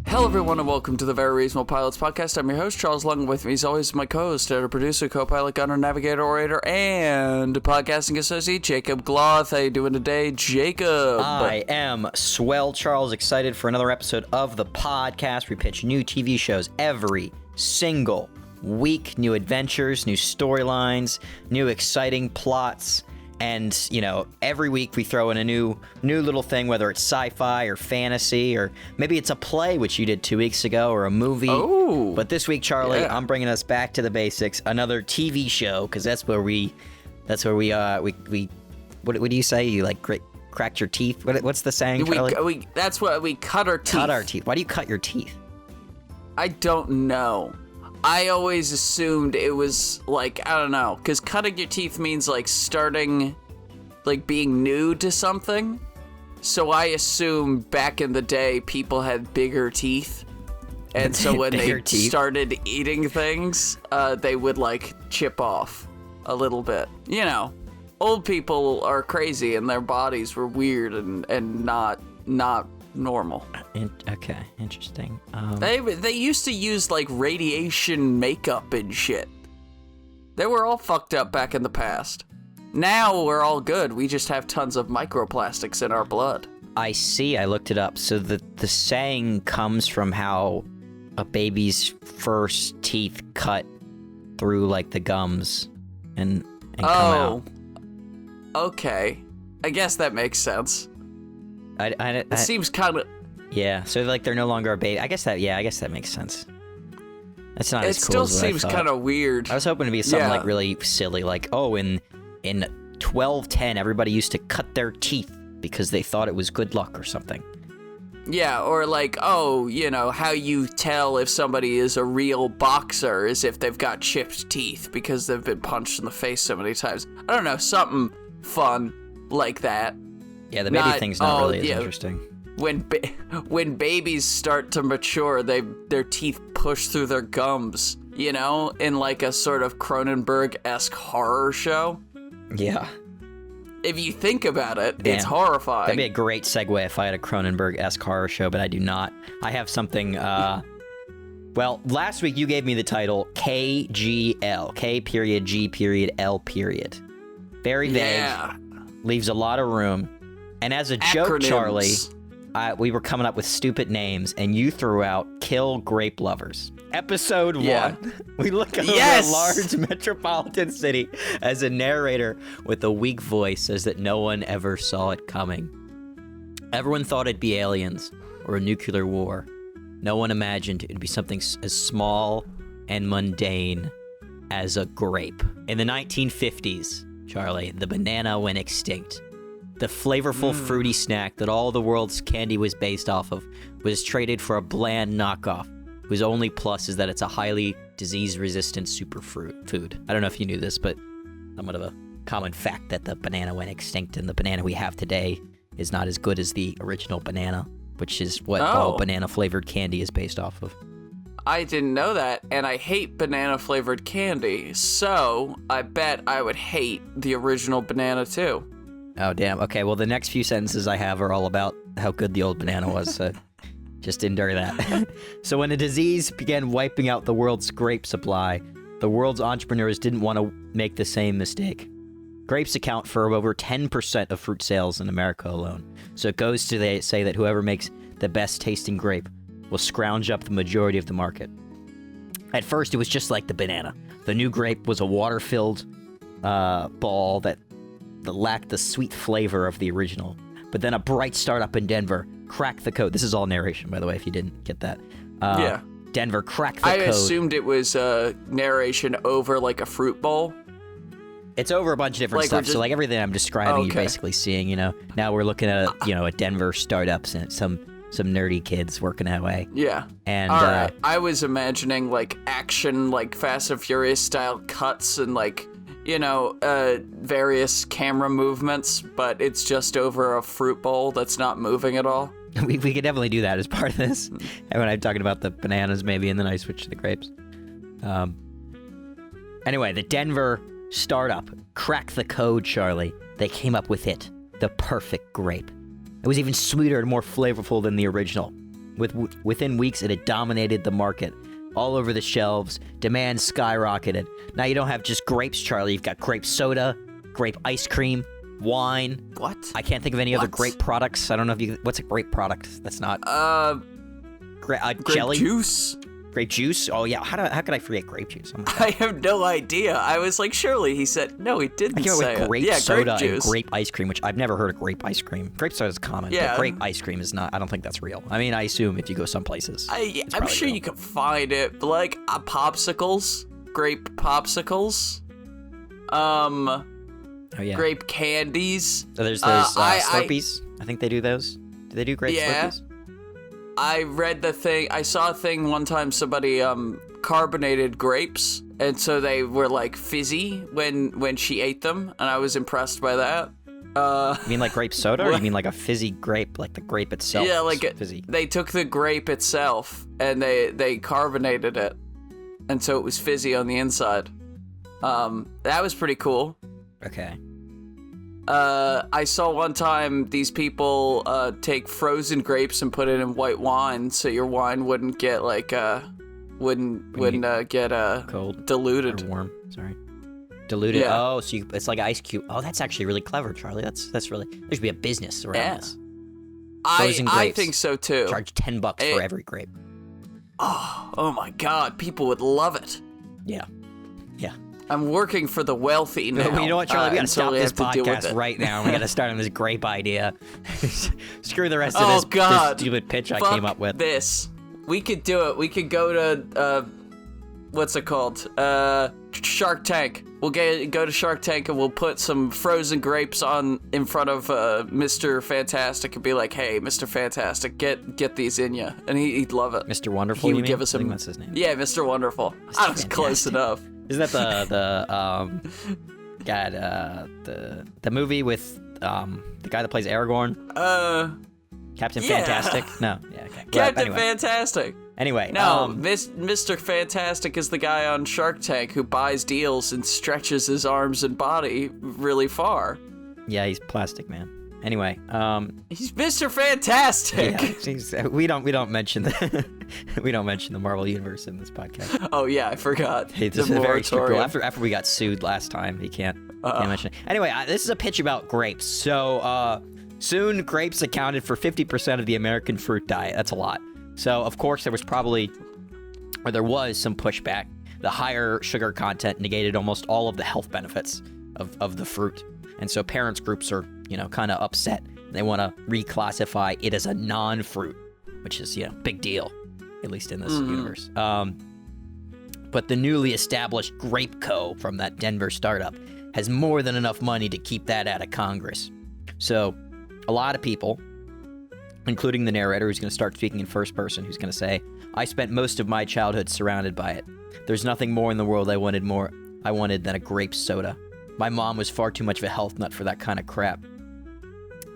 Hello, everyone, and welcome to the Very Reasonable Pilots podcast. I'm your host, Charles Lung. With me, as always, my co-host, editor, producer, co-pilot, gunner, navigator, orator, and podcasting associate, K.G.L. How you doing today, Jacob? I am swell, Charles. Excited for another episode of the podcast. We pitch new TV shows every single week. New adventures, new storylines, new exciting plots. And, you know, every week we throw in a new little thing, whether it's sci-fi or fantasy, or maybe it's a play, which you did 2 weeks ago, or a movie. Oh. But this week, Charlie, I'm bringing us back to the basics. Another TV show, because that's where we what do you say? You, like, cracked your teeth? What's the saying, Charlie? That's what we cut our teeth. Cut our teeth. Why do you cut your teeth? I don't know. I always assumed it was, like, I don't know, because cutting your teeth means, like, starting, like, being new to something. So I assumed back in the day people had bigger teeth. And so when they started eating things, they would, like, chip off a little bit. You know, old people are crazy and their bodies were weird and not normal. Okay, interesting. They used to use, like, radiation makeup and shit. They were all fucked up back in the past. Now we're all good. We just have tons of microplastics in our blood. I see. I looked it up. So the saying comes from how a baby's first teeth cut through, like, the gums and come out. Okay. I guess that makes sense. It seems kind of... Yeah, so, like, they're no longer a baby. I guess that makes sense. That's not as cool as what I thought. It still seems kind of weird. I was hoping to be something, like, really silly, like, oh, in 1210, everybody used to cut their teeth because they thought it was good luck or something. Yeah, or, like, oh, you know, how you tell if somebody is a real boxer is if they've got chipped teeth because they've been punched in the face so many times. I don't know, something fun like that. Yeah, the baby thing's not really as interesting. When babies start to mature, their teeth push through their gums, you know, in like a sort of Cronenberg-esque horror show. Yeah. If you think about it, it's horrifying. That'd be a great segue if I had a Cronenberg-esque horror show, but I do not. I have something, well, last week you gave me the title K.G.L. K.G.L. Very vague. Yeah. Leaves a lot of room. And as a joke, Charlie, we were coming up with stupid names, and you threw out Kill Grape Lovers. Episode 1. We look over a large metropolitan city as a narrator with a weak voice says that no one ever saw it coming. Everyone thought it'd be aliens or a nuclear war. No one imagined it'd be something as small and mundane as a grape. In the 1950s, Charlie, the banana went extinct. The flavorful, fruity snack that all the world's candy was based off of was traded for a bland knockoff, whose only plus is that it's a highly disease-resistant superfood. I don't know if you knew this, but somewhat of a common fact that the banana went extinct, and the banana we have today is not as good as the original banana, which is what all banana-flavored candy is based off of. I didn't know that, and I hate banana-flavored candy, so I bet I would hate the original banana, too. Oh, damn. Okay, well, the next few sentences I have are all about how good the old banana was, so just endure that. So when a disease began wiping out the world's grape supply, the world's entrepreneurs didn't want to make the same mistake. Grapes account for over 10% of fruit sales in America alone. So it goes to say that whoever makes the best tasting grape will scrounge up the majority of the market. At first, it was just like the banana. The new grape was a water-filled ball that lacked the sweet flavor of the original. But then a bright startup in Denver cracked the code. This is all narration, by the way, if you didn't get that. Denver cracked the code. I assumed it was narration over, like, a fruit bowl. It's over a bunch of different stuff. So, like, everything I'm describing, you're basically seeing, you know. Now we're looking at, a Denver startups and some nerdy kids working away. Yeah. And all right. I was imagining, like, action, like, Fast and Furious style cuts and, like, various camera movements, but it's just over a fruit bowl that's not moving at all. We could definitely do that as part of this. And when I'm talking about the bananas, maybe, and then I switch to the grapes. Anyway, the Denver startup cracked the code, Charlie. They came up with it, the perfect grape. It was even sweeter and more flavorful than the original. Within weeks, it had dominated the market. All over the shelves, demand skyrocketed. Now you don't have just grapes, Charlie. You've got grape soda, grape ice cream, wine. What? I can't think of any other grape products. I don't know if you... What's a grape product? That's not... Grape jelly? Juice. Grape juice? Oh, yeah. How could I forget grape juice? Oh I have no idea. I was like, surely he said... No, he didn't say it. I came up with grape soda grape juice. and grape ice cream, which I've never heard of grape ice cream. Grape soda is common, but grape ice cream is not... I don't think that's real. I mean, I assume if you go some places, I'm sure real. You can find it. But like, popsicles. Grape popsicles. Oh, yeah. Grape candies. So there's those Slurpees. I think they do those. Do they do grape Slurpees? I read the thing. I saw a thing one time. Somebody carbonated grapes, and so they were like fizzy when she ate them, and I was impressed by that. You mean like grape soda, or you mean like a fizzy grape, like the grape itself? Yeah, like fizzy. They took the grape itself and they carbonated it, and so it was fizzy on the inside. That was pretty cool. Okay. I saw one time these people take frozen grapes and put it in white wine, so your wine wouldn't get like get cold, diluted, or warm. Sorry, diluted. Yeah. Oh, so it's like ice cube. Oh, that's actually really clever, Charlie. That's really. There should be a business around this. Frozen grapes. I think so too. Charge $10 for every grape. Oh my God, people would love it. Yeah. I'm working for the wealthy now. You know what, Charlie? We gotta stop this podcast right now. We gotta start on this grape idea. Screw the rest of this stupid pitch I came up with. This. We could do it. We could go to what's it called? Shark Tank. We'll go to Shark Tank and we'll put some frozen grapes in front of Mr. Fantastic and be like, "Hey, Mr. Fantastic, get these in ya," and he'd love it. Mr. Wonderful. He would give us I think that's his name. Yeah, Mr. Wonderful. I was close enough. Isn't that the movie with the guy that plays Aragorn? Captain Fantastic? No. Yeah, okay. Captain Fantastic. Anyway. No, Mr. Fantastic is the guy on Shark Tank who buys deals and stretches his arms and body really far. Yeah, he's plastic, man. Anyway, he's Mr. Fantastic. Yeah, we don't mention the Marvel universe in this podcast. Oh yeah, I forgot. It's a very strict rule. After we got sued last time, he can't mention it. Anyway, this is a pitch about grapes. So soon, grapes accounted for 50% of the American fruit diet. That's a lot. So of course there was some pushback. The higher sugar content negated almost all of the health benefits of the fruit, and so parents groups are kind of upset. They want to reclassify it as a non-fruit, which is, big deal, at least in this universe. But the newly established Grape Co. from that Denver startup has more than enough money to keep that out of Congress. So a lot of people, including the narrator who's going to start speaking in first person, who's going to say, "I spent most of my childhood surrounded by it. There's nothing more in the world I wanted than a grape soda. My mom was far too much of a health nut for that kind of crap.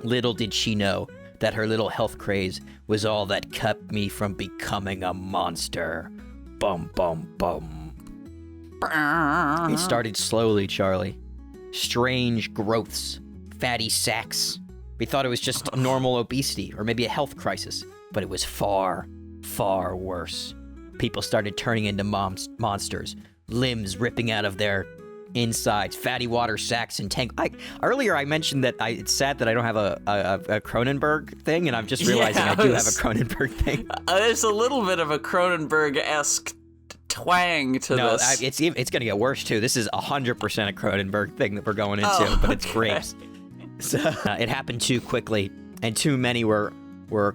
Little did she know that her little health craze was all that kept me from becoming a monster. Bum, bum, bum." It started slowly, Charlie. Strange growths, fatty sacks. We thought it was just normal obesity or maybe a health crisis, but it was far, far worse. People started turning into monsters, limbs ripping out of their insides, fatty water sacks and earlier I mentioned that it's sad that I don't have a Cronenberg thing, and I'm just realizing I do have a Cronenberg thing. There's a little bit of a Cronenberg-esque twang to this. No, it's gonna get worse too. This is 100% a Cronenberg thing that we're going into, but it's grapes. So it happened too quickly, and too many were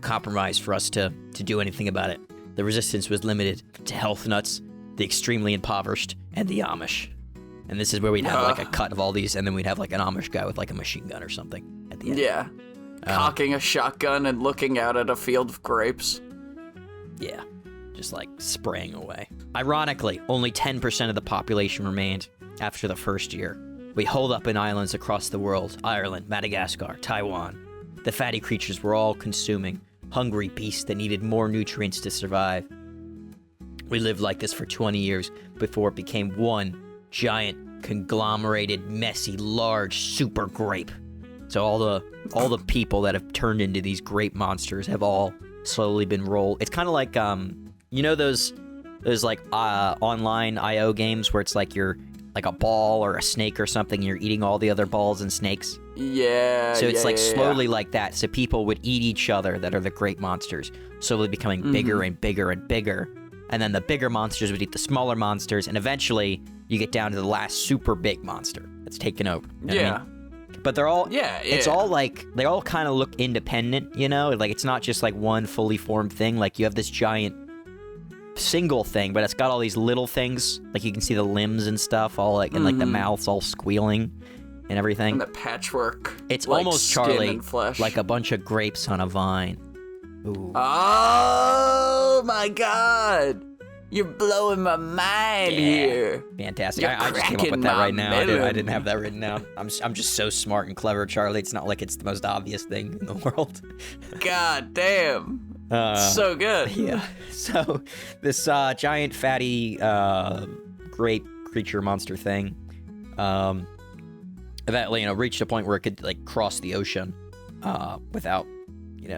compromised for us to do anything about it. The resistance was limited to health nuts, the extremely impoverished, and the Amish. And this is where we'd have like a cut of all these, and then we'd have like an Amish guy with like a machine gun or something at the end. Yeah. Cocking a shotgun and looking out at a field of grapes. Yeah. Just like spraying away. Ironically, only 10% of the population remained after the first year. We holed up in islands across the world: Ireland, Madagascar, Taiwan. The fatty creatures were all consuming, hungry beasts that needed more nutrients to survive. We lived like this for 20 years before it became one giant, conglomerated, messy, large super grape. So all the people that have turned into these grape monsters have all slowly been rolled. It's kind of like those like online IO games where it's like you're like a ball or a snake or something, and you're eating all the other balls and snakes. Yeah. So it's slowly like that. So people would eat each other that are the Grape Monsters, slowly becoming bigger and bigger and bigger. And then the bigger monsters would eat the smaller monsters, and eventually you get down to the last super big monster that's taken over. You know what I mean? But they're all it's all like they all kind of look independent, like it's not just like one fully formed thing. Like you have this giant single thing, but it's got all these little things, like you can see the limbs and stuff, all like and like the mouths all squealing and everything. And the patchwork. It's like almost skin Charlie, and flesh. like a bunch of grapes on a vine. Ooh. Oh my God! You're blowing my mind here. Fantastic! I just came up with that right now. I didn't have that written down. I'm just so smart and clever, Charlie. It's not like it's the most obvious thing in the world. God damn! So good. Yeah. So this giant fatty grape creature monster thing, eventually reached a point where it could like cross the ocean without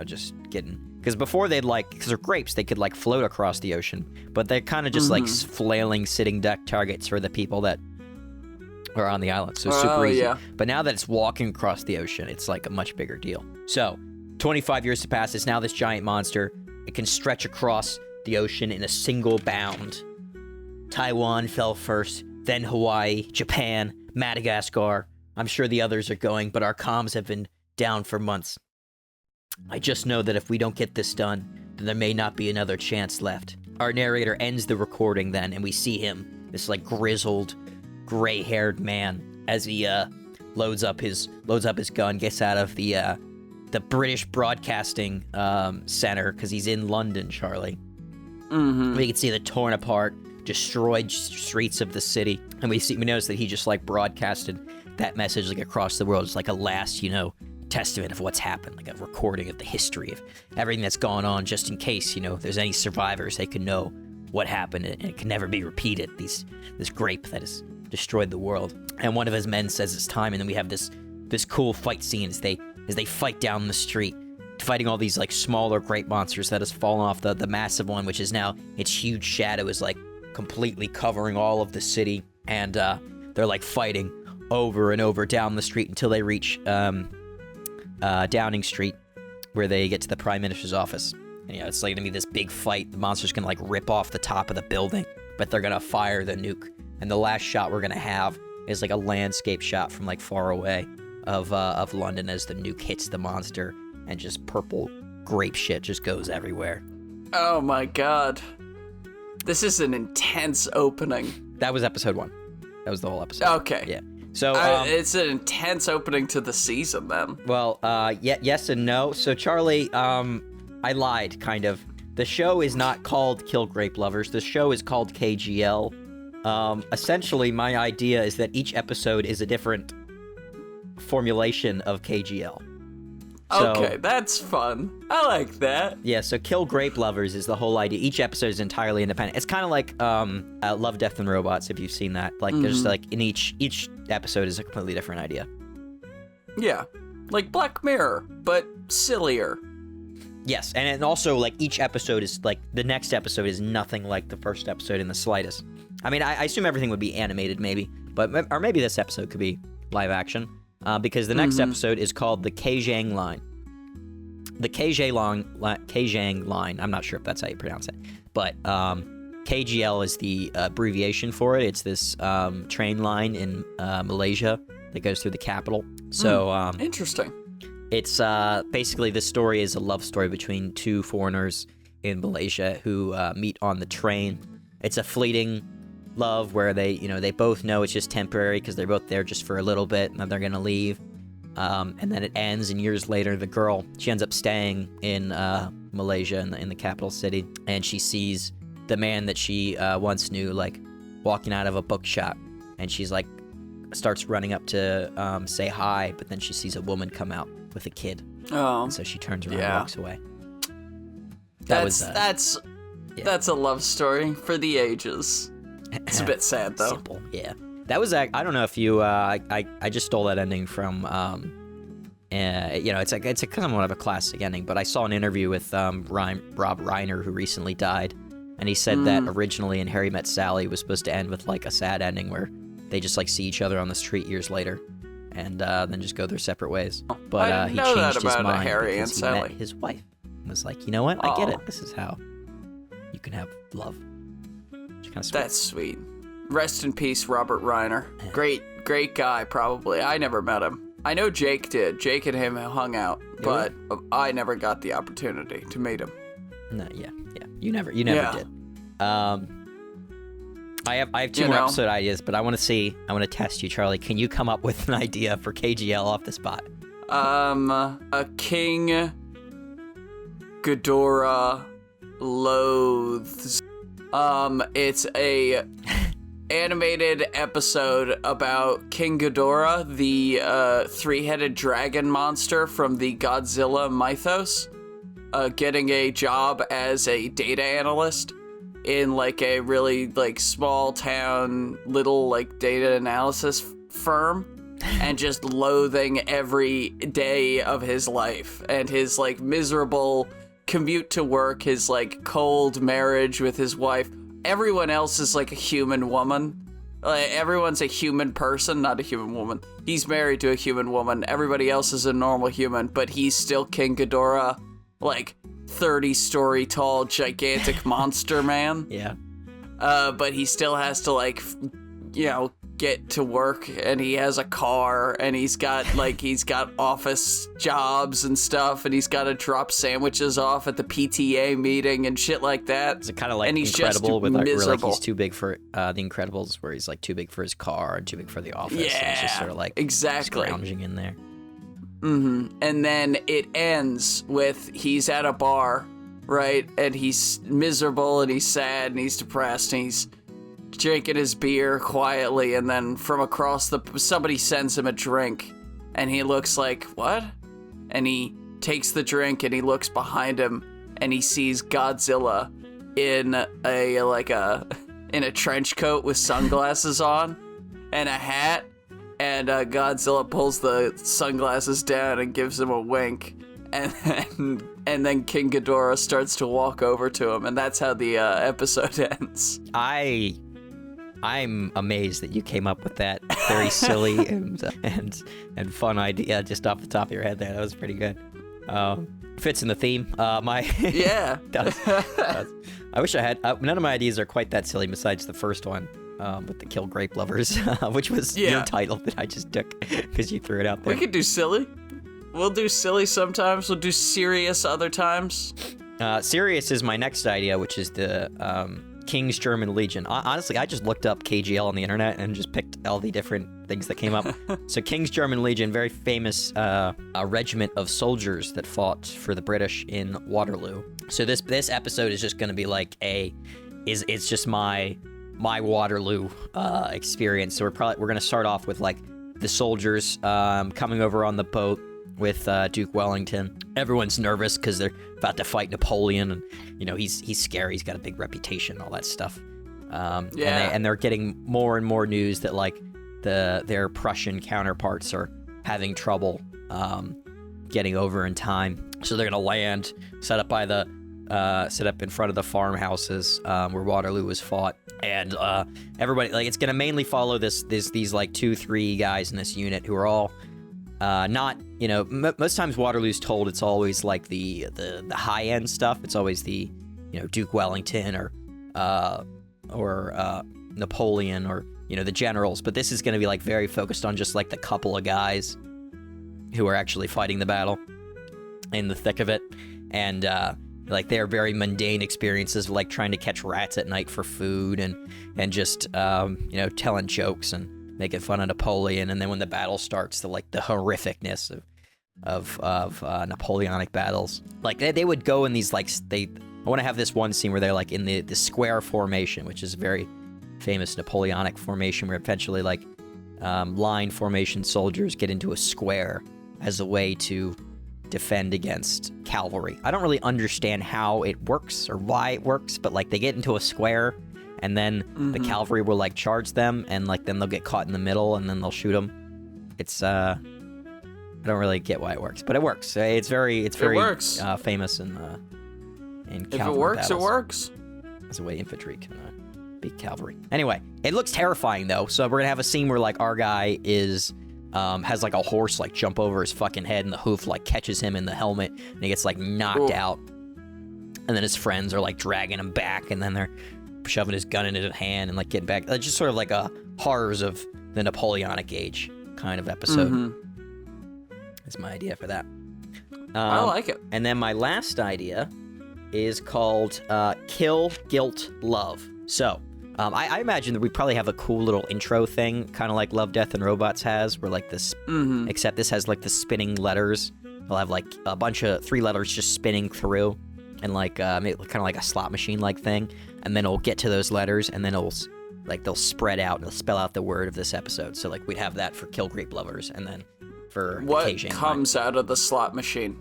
just getting. Because before because they're grapes, they could like float across the ocean, but they're kind of just like flailing sitting duck targets for the people that are on the island. So super easy. Yeah. But now that it's walking across the ocean, it's like a much bigger deal. So 25 years have passed. It's now this giant monster. It can stretch across the ocean in a single bound. Taiwan fell first, then Hawaii, Japan, Madagascar. I'm sure the others are going, but our comms have been down for months. I just know that if we don't get this done, then there may not be another chance left. Our narrator ends the recording then, and we see him, this like grizzled, gray-haired man, as he loads up his gun, gets out of the British Broadcasting Center, because he's in London, Charlie. We can see the torn apart, destroyed streets of the city, and we notice that he just like broadcasted that message like across the world. It's like a last, testament of what's happened, like a recording of the history of everything that's gone on, just in case, there's any survivors, they can know what happened, and it can never be repeated. This grape that has destroyed the world. And one of his men says it's time, and then we have this cool fight scene as they fight down the street, fighting all these like smaller grape monsters that has fallen off the massive one, which is now its huge shadow is like completely covering all of the city, and they're like fighting over and over down the street until they reach Downing Street, where they get to the Prime Minister's office. And it's like gonna be this big fight. The monster's gonna like rip off the top of the building, but they're gonna fire the nuke. And the last shot we're gonna have is like a landscape shot from like far away of London as the nuke hits the monster, and just purple grape shit just goes everywhere. Oh my God. This is an intense opening. That was episode 1. That was the whole episode. Okay. Yeah. So it's an intense opening to the season, then. Well, yes and no. So Charlie, I lied, kind of. The show is not called Kill Grape Lovers. The show is called K.G.L. Essentially, my idea is that each episode is a different formulation of K.G.L. So, okay, that's fun. I like that. Yeah, so Kill Grape Lovers is the whole idea. Each episode is entirely independent. It's kind of like Love, Death, and Robots, if you've seen that. Like, there's like, in each episode is a completely different idea. Yeah, like Black Mirror, but sillier. Yes, and also, like, each episode is, like, the next episode is nothing like the first episode in the slightest. I mean, I assume everything would be animated, maybe, or maybe this episode could be live action. Because the next episode is called the K.G.L line. The K.G.L line, I'm not sure if that's how you pronounce it, but K.G.L is the abbreviation for it. It's this train line in Malaysia that goes through the capital. So interesting. It's basically, this story is a love story between two foreigners in Malaysia who meet on the train. It's a fleeting love where they both know it's just temporary because they're both there just for a little bit and then they're gonna leave, and then it ends, and years later the girl, she ends up staying in Malaysia in the capital city, and she sees the man that she once knew like walking out of a bookshop, and she's like starts running up to say hi, but then she sees a woman come out with a kid, and so she turns around and walks away. That's a love story for the ages. It's a bit sad, though. Simple, yeah. That was, I don't know if you, I just stole that ending from it's a kind of a classic ending. But I saw an interview with Rob Reiner, who recently died, and he said that originally in Harry Met Sally it was supposed to end with like a sad ending where they just like see each other on the street years later, and then just go their separate ways. But he changed his mind Harry because he met his wife. And was like, you know what? I get it. This is how you can have love. Kind of sweet. That's sweet. Rest in peace, Robert Reiner. Great guy, probably. I never met him. I know Jake did. Jake and him hung out, but I never got the opportunity to meet him. No, yeah. You never did. I have two more episode ideas, but I want to test you, Charlie. Can you come up with an idea for K.G.L off the spot? A King Ghidorah loathes. It's a animated episode about King Ghidorah, the three-headed dragon monster from the Godzilla mythos, getting a job as a data analyst in like a really like small town little like data analysis firm, and just loathing every day of his life and his like miserable commute to work, his like cold marriage with his wife. Everyone else is like a human woman. Everyone's a human person, not a human woman. He's married to a human woman. Everybody else is a normal human, but he's still King Ghidorah, like 30-story tall, gigantic monster man. Yeah. But he still has to like, get to work, and he has a car, and he's got office jobs and stuff, and he's got to drop sandwiches off at the PTA meeting and shit like that. It's kind of like Incredible, with like, where like he's too big for The Incredibles, where he's like too big for his car and too big for the office. Yeah, and he's just sort of like scrounging in there. And then it ends with he's at a bar, right? And he's miserable, and he's sad, and he's depressed, and he's drinking his beer quietly, and then from across somebody sends him a drink, and he looks like, what? And he takes the drink, and he looks behind him, and he sees Godzilla in a trench coat with sunglasses on and a hat, and Godzilla pulls the sunglasses down and gives him a wink, and then King Ghidorah starts to walk over to him, and that's how the episode ends. I'm amazed that you came up with that very silly and fun idea just off the top of your head there. That was pretty good. Fits in the theme. Does. I wish I had. None of my ideas are quite that silly besides the first one with the Kill Grape Lovers, which was your title that I just took because you threw it out there. We could do silly. We'll do silly sometimes. We'll do serious other times. Serious is my next idea, which is the King's German Legion. Honestly, I just looked up K.G.L on the internet and just picked all the different things that came up. So King's German Legion, very famous a regiment of soldiers that fought for the British in Waterloo. So this episode is just going to be like it's just my Waterloo experience. So we're going to start off with like the soldiers coming over on the boat with Duke Wellington. Everyone's nervous because they're about to fight Napoleon, and he's scary. He's got a big reputation, all that stuff. And they're getting more and more news that like their Prussian counterparts are having trouble getting over in time. So they're gonna land, set up in front of the farmhouses where Waterloo was fought, and everybody it's gonna mainly follow these like 2-3 guys in this unit who are all. Not, most times Waterloo's told it's always like the high end stuff. It's always the, Duke Wellington or Napoleon or, the generals. But this is going to be like very focused on just like the couple of guys who are actually fighting the battle in the thick of it. And, like they're very mundane experiences of like trying to catch rats at night for food and just, telling jokes and making fun of Napoleon, and then when the battle starts, the horrificness of Napoleonic battles. Like they would go in these I want to have this one scene where they're like in the square formation, which is a very famous Napoleonic formation, where eventually line formation soldiers get into a square as a way to defend against cavalry. I don't really understand how it works or why it works, but they get into a square. And then the cavalry will charge them, and then they'll get caught in the middle, and then they'll shoot them. It's I don't really get why it works, but it works. It's very works. Famous in if it works, battles. It works. That's the way infantry can beat cavalry. Anyway, it looks terrifying though. So we're gonna have a scene where like our guy is has like a horse like jump over his fucking head, and the hoof like catches him in the helmet, and he gets like knocked out. And then his friends are like dragging him back, and then they're shoving his gun in his hand and like getting back. It's just sort of like a horrors of the Napoleonic Age kind of episode. That's my idea for that. I like it. And then my last idea is called Kill, Guilt, Love. So I imagine that we probably have a cool little intro thing, kind of like Love, Death, and Robots has, where like this, except this has like the spinning letters. We'll have like a bunch of 3 letters just spinning through, and like kind of like a slot machine like thing. And then it'll get to those letters, and then it'll like they'll spread out and it'll spell out the word of this episode. So like we'd have that for Kill Grape Lovers, and then for what occasion, comes out of the slot machine.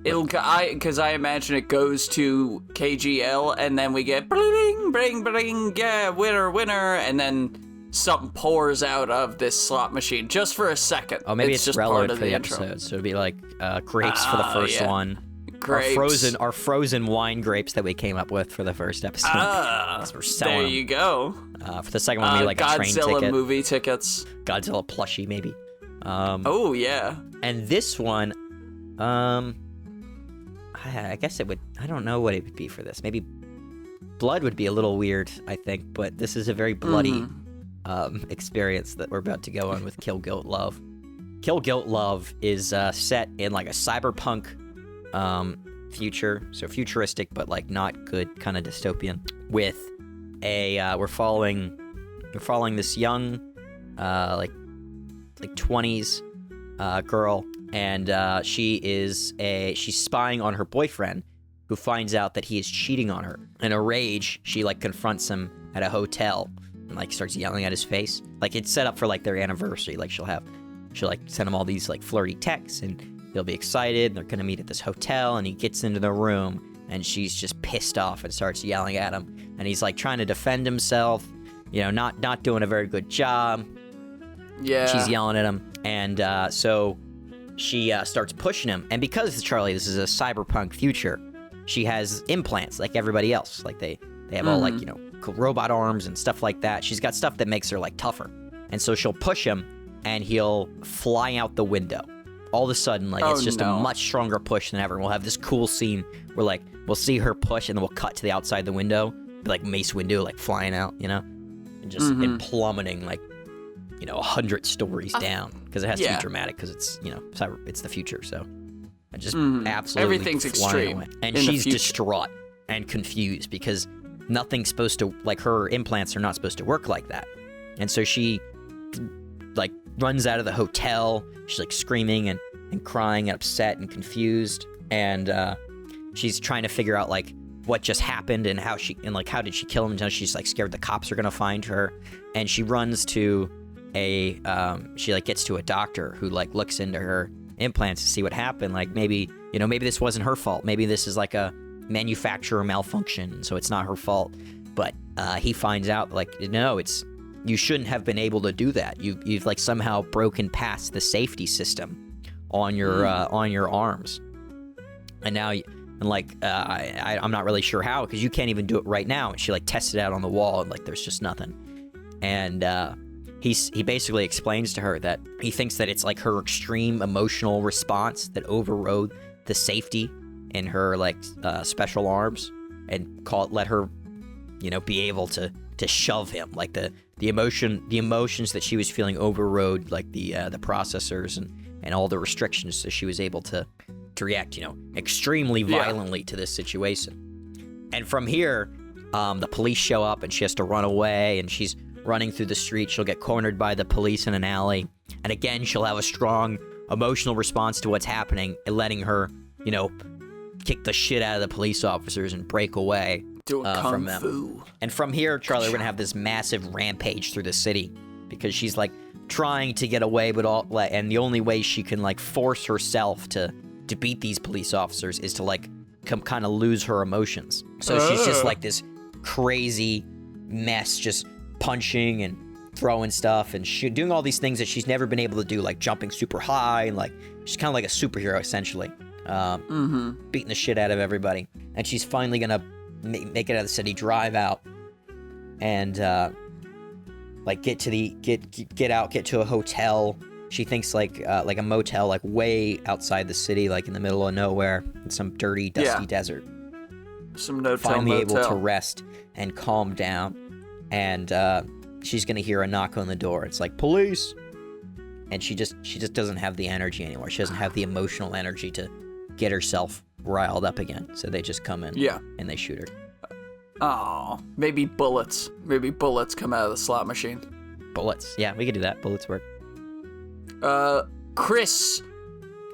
Because I imagine it goes to K.G.L, and then we get bling, bling, bling, yeah, winner, and then something pours out of this slot machine just for a second. Oh, maybe it's just relevant part of for the intro. episode. So it'd be like grapes for the first one. Grapes. Our frozen wine grapes that we came up with for the first episode. We're selling there you go. For the second one, maybe like a train ticket. Godzilla movie tickets. Godzilla plushie, maybe. Oh, yeah. And this one, I guess it would, I don't know what it would be for this. Maybe blood would be a little weird, I think, but this is a very bloody experience that we're about to go on with Kill, Guilt, Love. Kill, Guilt, Love is set in like a cyberpunk future, so futuristic, but like not good, kind of dystopian, with a, we're following this young, like 20s girl, and she's spying on her boyfriend, who finds out that he is cheating on her. In a rage, she like confronts him at a hotel and like starts yelling at his face. Like it's set up for like their anniversary. Like she'll like send him all these like flirty texts, and he'll be excited. They're gonna meet at this hotel, and he gets into the room, and she's just pissed off and starts yelling at him. And he's like trying to defend himself, you know, not doing a very good job. Yeah. She's yelling at him, and so she starts pushing him. And because, Charlie, this is a cyberpunk future, she has implants like everybody else. Like they have all like, you know, robot arms and stuff like that. She's got stuff that makes her like tougher. And so she'll push him, and he'll fly out the window. All of a sudden, like it's just a much stronger push than ever. And we'll have this cool scene where like we'll see her push, and then we'll cut to the outside the window, like Mace Windu, like flying out, you know, and just and plummeting like, you know, 100 stories down, because it has to be dramatic, because it's, you know, it's the future. So I just absolutely everything's extreme away. And she's distraught and confused because nothing's supposed to, like, her implants are not supposed to work like that. And so she like runs out of the hotel. She's like screaming and crying and upset and confused, and she's trying to figure out like what just happened and how did she kill him. Until she's like scared the cops are gonna find her, and she runs to she like gets to a doctor who like looks into her implants to see what happened. Like maybe this wasn't her fault. Maybe this is like a manufacturer malfunction, so it's not her fault. But he finds out like, no, you shouldn't have been able to do that. You've like somehow broken past the safety system on your arms, and now I'm not really sure how, because you can't even do it right now. And she like tests it out on the wall, and like there's just nothing. And he basically explains to her that he thinks that it's like her extreme emotional response that overrode the safety in her like special arms, and let her, you know, be able to shove him. Like the emotions that she was feeling overrode like the processors and all the restrictions, so she was able to react, you know, extremely violently to this situation. And from here, the police show up, and she has to run away, and she's running through the street. She'll get cornered by the police in an alley, and again she'll have a strong emotional response to what's happening, and letting her, you know, kick the shit out of the police officers and break away from them. Fu. And from here, Charlie, we're gonna have this massive rampage through the city, because she's like trying to get away, and the only way she can like force herself to beat these police officers is to like kind of lose her emotions. So she's just like this crazy mess, just punching and throwing stuff and doing all these things that she's never been able to do, like jumping super high, and like she's kind of like a superhero essentially, beating the shit out of everybody. And she's finally gonna make it out of the city, drive out, and like get to a hotel. She thinks like a motel, like way outside the city, like in the middle of nowhere, in some dirty, dusty desert. Some no finally motel. Able to rest and calm down, and she's gonna hear a knock on the door. It's like, police, and she just doesn't have the energy anymore. She doesn't have the emotional energy to get herself riled up again. So they just come in, and they shoot her. Oh, maybe bullets. Maybe bullets come out of the slot machine. Bullets, yeah, we could do that. Bullets work. Chris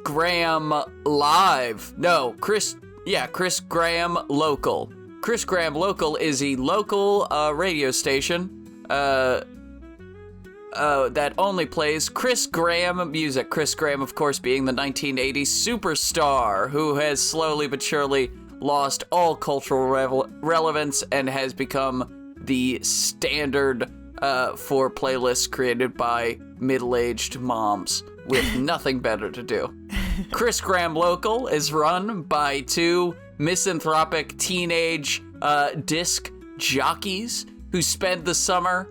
Graham Live. No, Chris Graham Local. Chris Graham Local is a local radio station that only plays Chris Graham music. Chris Graham, of course, being the 1980s superstar who has slowly but surely lost all cultural relevance and has become the standard for playlists created by middle-aged moms with nothing better to do. Chris Graham Local is run by two misanthropic teenage disc jockeys who spend the summer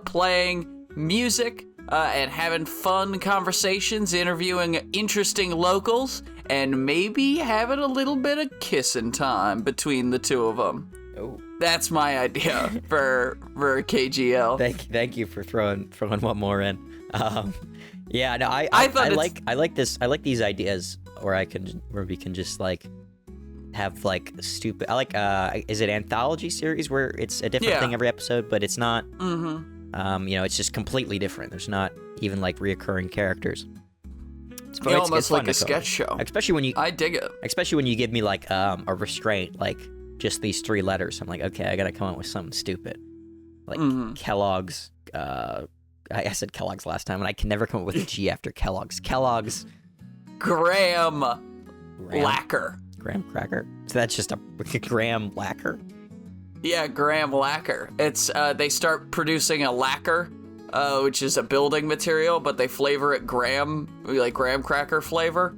playing music and having fun conversations, interviewing interesting locals, and maybe having a little bit of kissing time between the two of them. Oh. That's my idea for K.G.L. Thank you for throwing one more in. Yeah, no, I like these ideas where we can just like have like stupid. I like is it anthology series where it's a different thing every episode, but it's not. It's just completely different. There's not even like reoccurring characters. It's almost like a sketch show. Especially when I dig it. Especially when you give me like a restraint, like just these 3 letters. I'm like, okay, I gotta come up with something stupid, like Kellogg's. I said Kellogg's last time, and I can never come up with a G after Kellogg's. Kellogg's. Graham Lacquer. Graham Cracker. So that's just a Graham Lacquer. Yeah, Graham Lacquer. It's they start producing a lacquer, which is a building material, but they flavor it graham cracker flavor.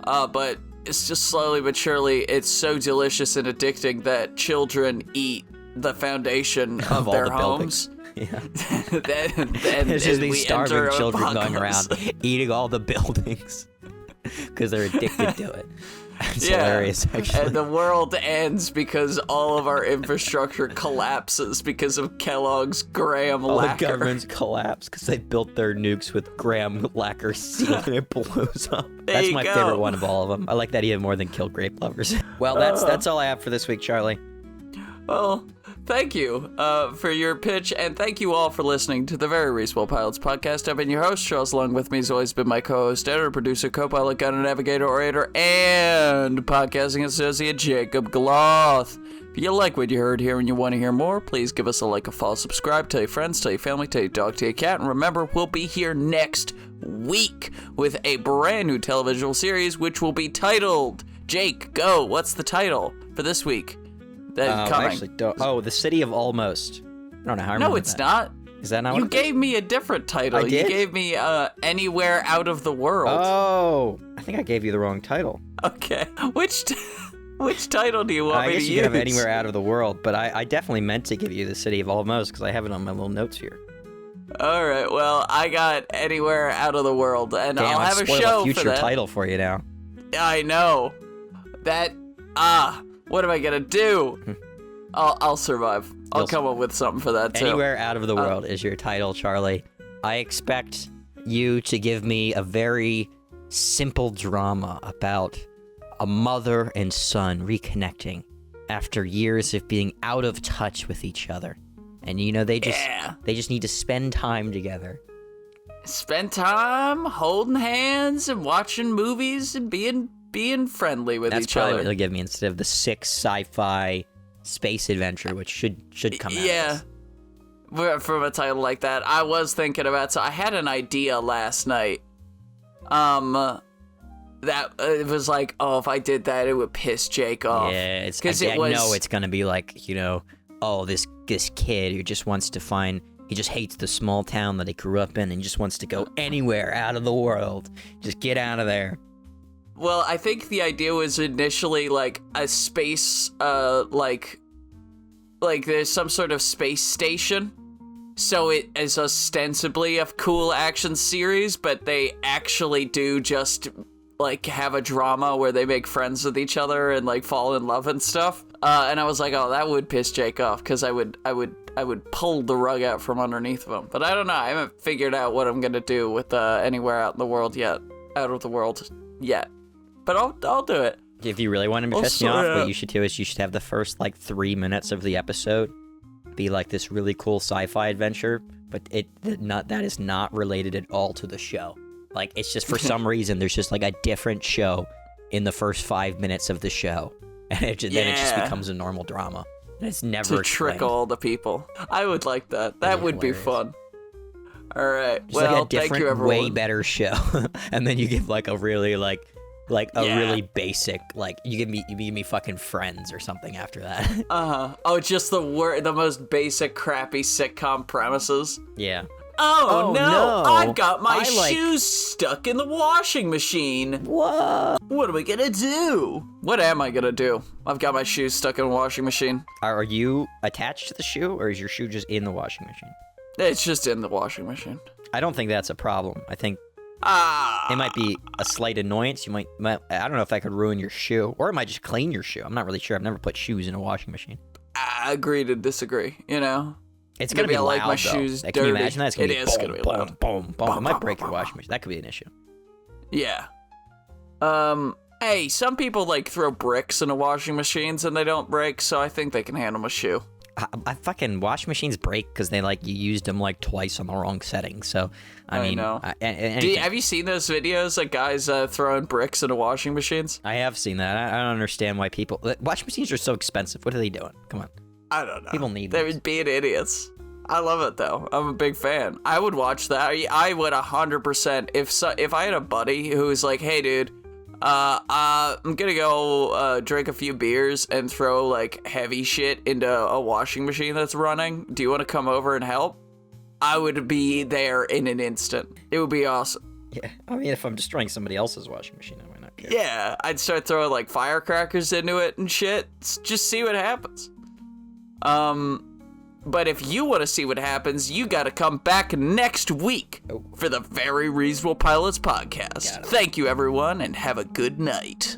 But it's just slowly but surely, it's so delicious and addicting that children eat the foundation of their homes. Yeah. then There's just these starving children going around eating all the buildings because they're addicted to it. It's hilarious, actually. And the world ends because all of our infrastructure collapses because of Kellogg's Graham Lacquer. All the governments collapse because they built their nukes with Graham Lacquer steel and it blows up. That's my favorite one of all of them. I like that even more than Kill Grape Lovers. Well, that's all I have for this week, Charlie. Well, thank you for your pitch, and thank you all for listening to the Very Reasonable Pilots podcast. I've been your host, Charles. Along with me has always been my co-host, editor, producer, co-pilot, gunner, navigator, orator, and podcasting associate, Jacob Gloth. If you like what you heard here and you want to hear more, please give us a like, a follow, subscribe, tell your friends, tell your family, tell your dog, tell your cat, and remember, we'll be here next week with a brand new television series, which will be titled, Jake, go, what's the title for this week? I actually don't. Oh, The City of Almost. I don't know how I remember No, it's not. Is that not You what gave me a different title. I did? You gave me Anywhere Out of the World. Oh, I think I gave you the wrong title. Okay. Which title do you want me to use? I guess you could have Anywhere Out of the World, but I definitely meant to give you The City of Almost because I have it on my little notes here. All right. Well, I got Anywhere Out of the World, and I'll have a show a future for that. title for you now. I know. That what am I gonna do? I'll survive. I'll come up with something for that too. Anywhere Out of the World is your title, Charlie. I expect you to give me a very simple drama about a mother and son reconnecting after years of being out of touch with each other. And they just need to spend time together. Spend time holding hands and watching movies and being friendly with each other. That's probably what they'll give me instead of the 6 sci-fi space adventure, which should come out. Yeah. From a title like that, I was thinking about. So I had an idea last night. That it was like, oh, if I did that, it would piss Jake off. Yeah, I know it's gonna be like, oh, this kid who just wants to find He just hates the small town that he grew up in and just wants to go anywhere out of the world. Just get out of there. Well, I think the idea was initially like a space, like there's some sort of space station. So it is ostensibly a cool action series, but they actually do just like have a drama where they make friends with each other and like fall in love and stuff. And I was like, oh, that would piss Jake off because I would pull the rug out from underneath of him. But I don't know. I haven't figured out what I'm gonna do with anywhere out of the world yet. But I'll do it. If you really want to piss me off, what you should do is you should have the first like 3 minutes of the episode be like this really cool sci-fi adventure, but that is not related at all to the show. Like, it's just for some reason there's just like a different show in the first 5 minutes of the show, and then it just becomes a normal drama. And it's never to trick all the people. I would like that. That would be fun. All right. Just well, like a different, thank you, everyone. Way better show, and then you give like a really really basic, like you give me fucking Friends or something after that. Oh, just the most basic crappy sitcom premises. Yeah. Oh no! I've got my shoes stuck in the washing machine. What? What are we gonna do? What am I gonna do? I've got my shoes stuck in a washing machine. Are you attached to the shoe, or is your shoe just in the washing machine? It's just in the washing machine. I don't think that's a problem. I think it might be a slight annoyance. You might, I don't know if that could ruin your shoe, or it might just clean your shoe. I'm not really sure. I've never put shoes in a washing machine. I agree to disagree, you know? It's going to be loud, like my though. shoes Can you imagine that? It is going to be loud. Boom, boom. It might break your washing machine. That could be an issue. Yeah. Hey, some people, like, throw bricks into washing machines and they don't break, so I think they can handle my shoe. I fucking washing machines break because they you used them like twice on the wrong setting. So I know. Have you seen those videos of guys throwing bricks into washing machines? I have seen that. I don't understand why people washing machines are so expensive. What are they doing? Come on. I don't know. People need them. They're being idiots. I love it though. I'm a big fan. I would watch that. I would 100% if I had a buddy who was like, hey dude, I'm gonna go drink a few beers and throw like heavy shit into a washing machine that's running. Do you want to come over and help? I would be there in an instant. It would be awesome. Yeah, I mean, if I'm destroying somebody else's washing machine, I might not care. Yeah, I'd start throwing like firecrackers into it and shit. Just see what happens. But if you want to see what happens, you got to come back next week for the Very Reasonable Pilots podcast. Thank you, everyone, and have a good night.